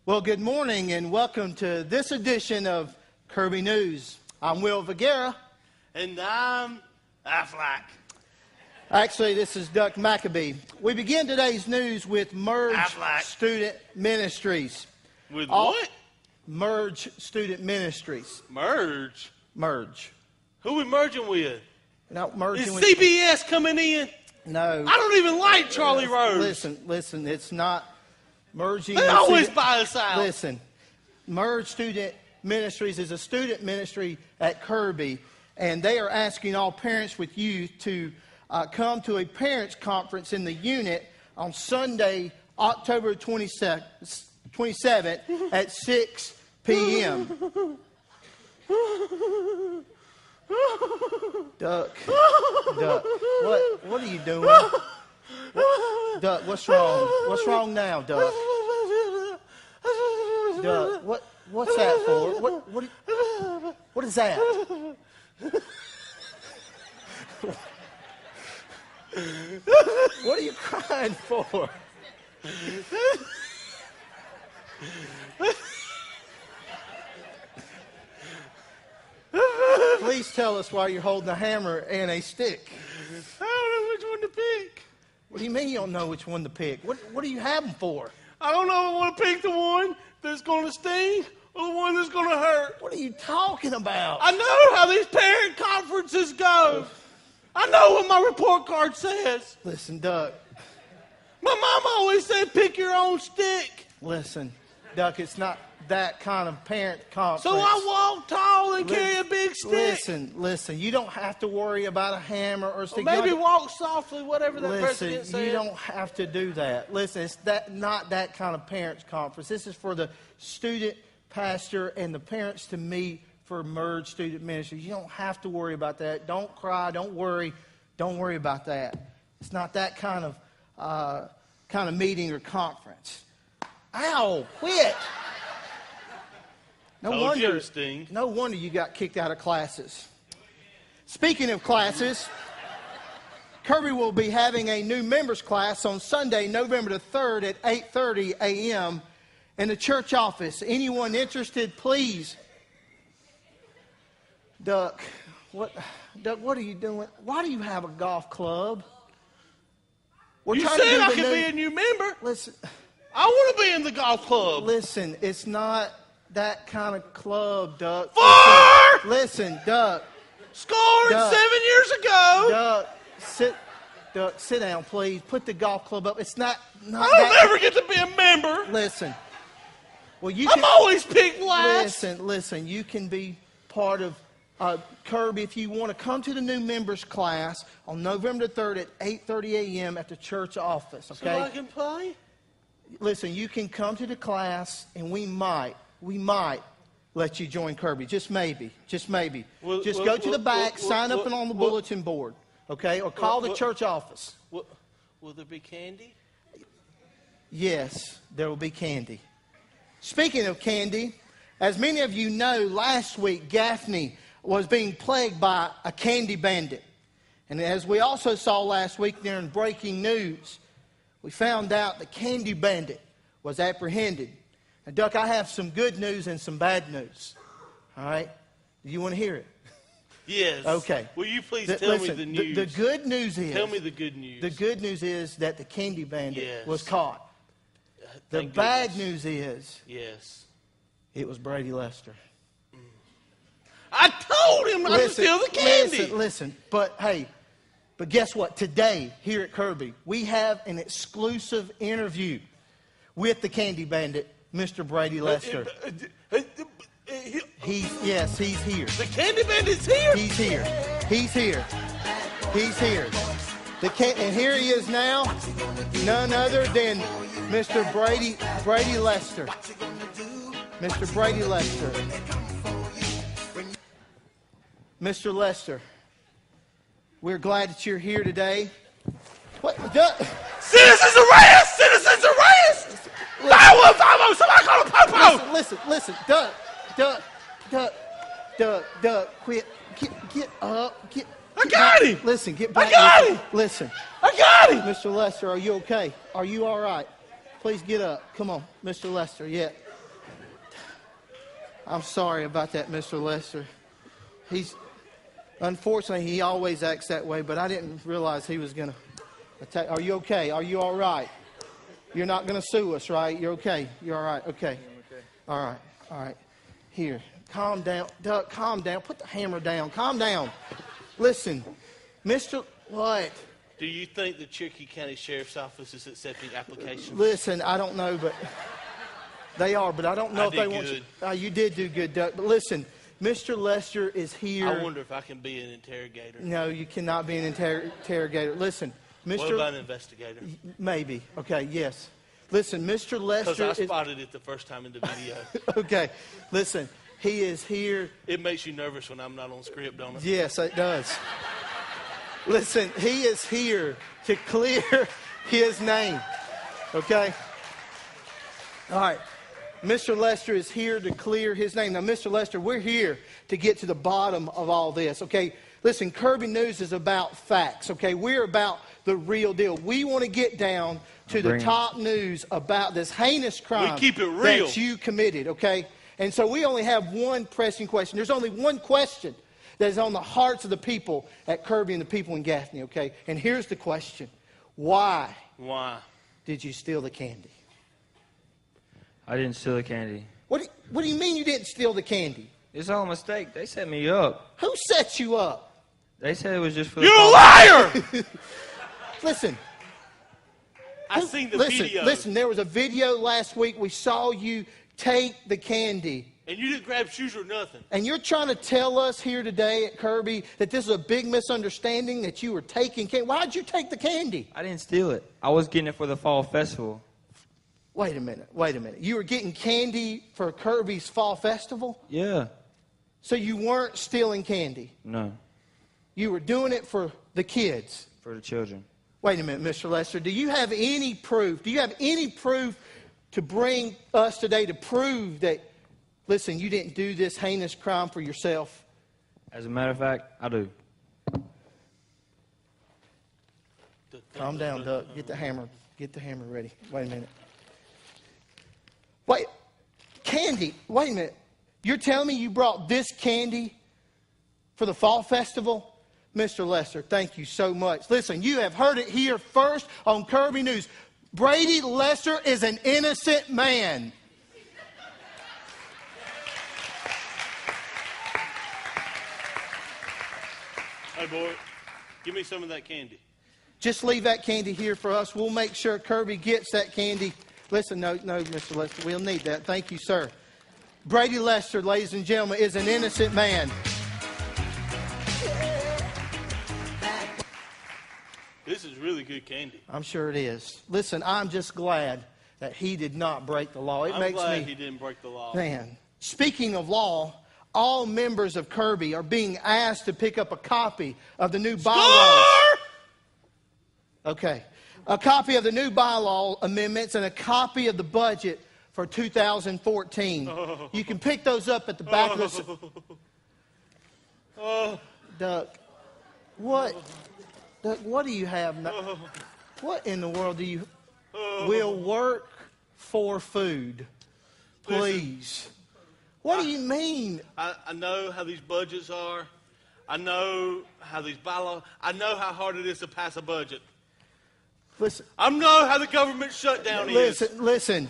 Well, good morning and welcome to this edition of Kirby News. I'm Will Vergara. And I'm Affleck. Actually, this is Duck McAbee. We begin today's news with Merge Affleck. Student Ministries. With what? Merge Student Ministries. Merge? Merge. Who we merging with? Not merging Is with... CBS coming in? No. I don't even like Charlie Rose. Listen, it's not merging... They always buy us out. Listen, Merge Student Ministries is a student ministry at Kirby, and they are asking all parents with youth to come to a parents' conference in the unit on Sunday, October 27th at 6 p.m. Duck, what are you doing? Duck, what's wrong? What's wrong now, Duck? Duck, what's that for? What is that? What are you crying for? Please tell us why you're holding a hammer and a stick. I don't know which one to pick. What do you mean you don't know which one to pick? What do you have them for? I don't know if I want to pick the one that's going to sting or the one that's going to hurt. What are you talking about? I know how these parent conferences go. I know what my report card says. Listen, Duck. My mom always said pick your own stick. Listen, Duck, it's not that kind of parent conference. So I walk tall and carry a big stick. Listen, you don't have to worry about a hammer or a stick. Or maybe walk softly, whatever that president said. You don't have to do that. Listen, it's not that kind of parents conference. This is for the student pastor and the parents to meet for Merge Student Ministries. You don't have to worry about that. Don't cry. Don't worry. Don't worry about that. It's not that kind of meeting or conference. Ow! Quit. No wonder you got kicked out of classes. Speaking of classes, Kirby will be having a new members class on Sunday, November the 3rd at 8:30 a.m. in the church office. Anyone interested, please. Duck, what are you doing? Why do you have a golf club? You said I could be a new member. Listen, I want to be in the golf club. Listen, it's not that kind of club, Duck. Listen, Duck. Scored Duck. 7 years ago. Duck, sit down, please. Put the golf club up. It's not I'll never get to be a member. Listen. Well, I'm always picked last. Listen. You can be part of Kirby if you want to come to the new members class on November 3rd at 8:30 a.m. at the church office. Okay. So I can play. Listen, you can come to the class, and we might let you join Kirby. Just maybe. Go to the back, sign up on the bulletin board, okay? Or call the church office. Will there be candy? Yes, there will be candy. Speaking of candy, as many of you know, last week Gaffney was being plagued by a candy bandit. And as we also saw last week during breaking news, we found out the candy bandit was apprehended. Now, Duck, I have some good news and some bad news. All right? Do you want to hear it? Yes. Okay. Will you please tell me the news? The good news is... Tell me the good news. The good news is that the candy bandit was caught. The Thank bad goodness. news is... Yes. It was Brady Lester. I told him not to steal the candy. Listen. But guess what? Today, here at Kirby, we have an exclusive interview with the candy bandit, Mr. Brady Lester. He's here. The candy bandit's here? He's here. And here he is now, none other than Mr. Brady Lester. Mr. Brady Lester. Mr. Lester, we're glad that you're here today. What? Citizens arrest! Citizens arrest! 911, somebody call a popo! Listen, Duck, quit. Get up. I got him! Listen, get back. I got him! Listen. I got him! Mr. Lester, are you okay? Are you all right? Please get up. Come on, Mr. Lester. Yeah. I'm sorry about that, Mr. Lester. Unfortunately, he always acts that way, but I didn't realize he was going to attack. Are you okay? Are you all right? You're not going to sue us, right? You're okay? You're all right? Okay. Okay. All right. All right. Here. Calm down. Duck, calm down. Put the hammer down. Calm down. Listen, Mr. What? Do you think the Cherokee County Sheriff's Office is accepting applications? Listen, I don't know, but they are. But I don't know if they want you. You did do good, Duck. But listen, Mr. Lester is here. I wonder if I can be an interrogator. No, you cannot be an interrogator. Listen, Mr. What about an investigator? Maybe. Okay, yes. Listen, Mr. Lester Because I spotted it the first time in the video. Okay, listen, he is here. It makes you nervous when I'm not on script, don't it? Yes, it does. Listen, he is here to clear his name. Okay? All right. Mr. Lester is here to clear his name. Now, Mr. Lester, we're here to get to the bottom of all this. Okay? Listen, Kirby News is about facts. Okay? We're about the real deal. We want to get down to the top news about this heinous crime we keep it real. that you committed. Okay? And so we only have one pressing question. There's only one question that is on the hearts of the people at Kirby and the people in Gaffney, okay? And here's the question. Why? Why? Did you steal the candy? I didn't steal the candy. What do you mean you didn't steal the candy? It's all a mistake. They set me up. Who set you up? They said it was just for the... You liar! Listen. I seen the video. Listen, there was a video last week. We saw you take the candy. And you didn't grab shoes or nothing. And you're trying to tell us here today at Kirby that this is a big misunderstanding, that you were taking candy. Why'd you take the candy? I didn't steal it. I was getting it for the fall festival. Wait a minute. You were getting candy for Kirby's fall festival? Yeah. So you weren't stealing candy? No. You were doing it for the kids? For the children. Wait a minute, Mr. Lester. Do you have any proof? Do you have any proof to bring us today to prove that, listen, you didn't do this heinous crime for yourself? As a matter of fact, I do. Calm down, Duck. Get the hammer. Get the hammer ready. Wait a minute. Wait. Candy. Wait a minute. You're telling me you brought this candy for the fall festival? Mr. Lester, thank you so much. Listen, you have heard it here first on Kirby News. Brady Lester is an innocent man. Hey, boy, give me some of that candy. Just leave that candy here for us. We'll make sure Kirby gets that candy. Listen, no, Mr. Lester, we'll need that. Thank you, sir. Brady Lester, ladies and gentlemen, is an innocent man. This is really good candy. I'm sure it is. Listen, I'm just glad that he did not break the law. I'm glad he didn't break the law. Man, speaking of law, all members of Kirby are being asked to pick up a copy of the new bylaws. Okay. A copy of the new bylaw amendments and a copy of the budget for 2014. You can pick those up at the back of the... Duck, what? Duck, what do you have? What in the world do you... Will work for food. Please. What do you mean? I know how these budgets are. I know how these bylaws... I know how hard it is to pass a budget. Listen. I know how the government shutdown is. Listen.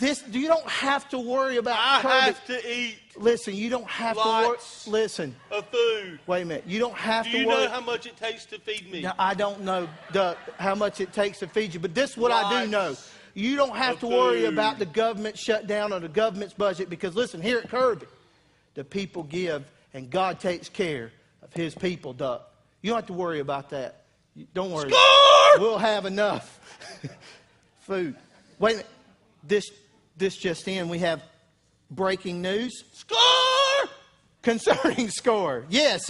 You don't have to worry about I Kirby. have to eat. Listen, you don't have to worry. Listen. Of food. Wait a minute. You don't have to worry. Do you know how much it takes to feed me? Now, I don't know, Duck, how much it takes to feed you, but this is what I do know. You don't have to worry about the government shutdown or the government's budget because, listen, here at Kirby, the people give and God takes care of his people, Duck. You don't have to worry about that. Don't worry. Score! We'll have enough food. Wait a minute. This just in, we have breaking news. Score! Concerning Score. Yes.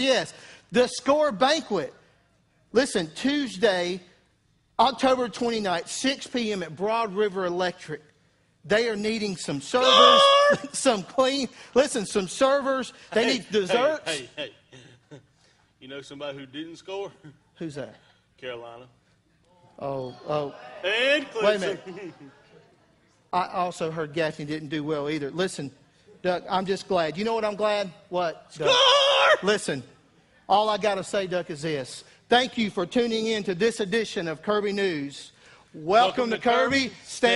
The Score banquet. Listen, Tuesday, October 29th, 6 p.m. at Broad River Electric. They are needing some servers, some servers. They need desserts. Hey. You know somebody who didn't score? Who's that? Carolina. Oh. And Clemson. Wait a minute. I also heard Gaffney didn't do well either. Listen, Duck, I'm just glad. You know what I'm glad? What? Duck? Score! Listen, all I got to say, Duck, is this. Thank you for tuning in to this edition of Kirby News. Welcome to Kirby. Stand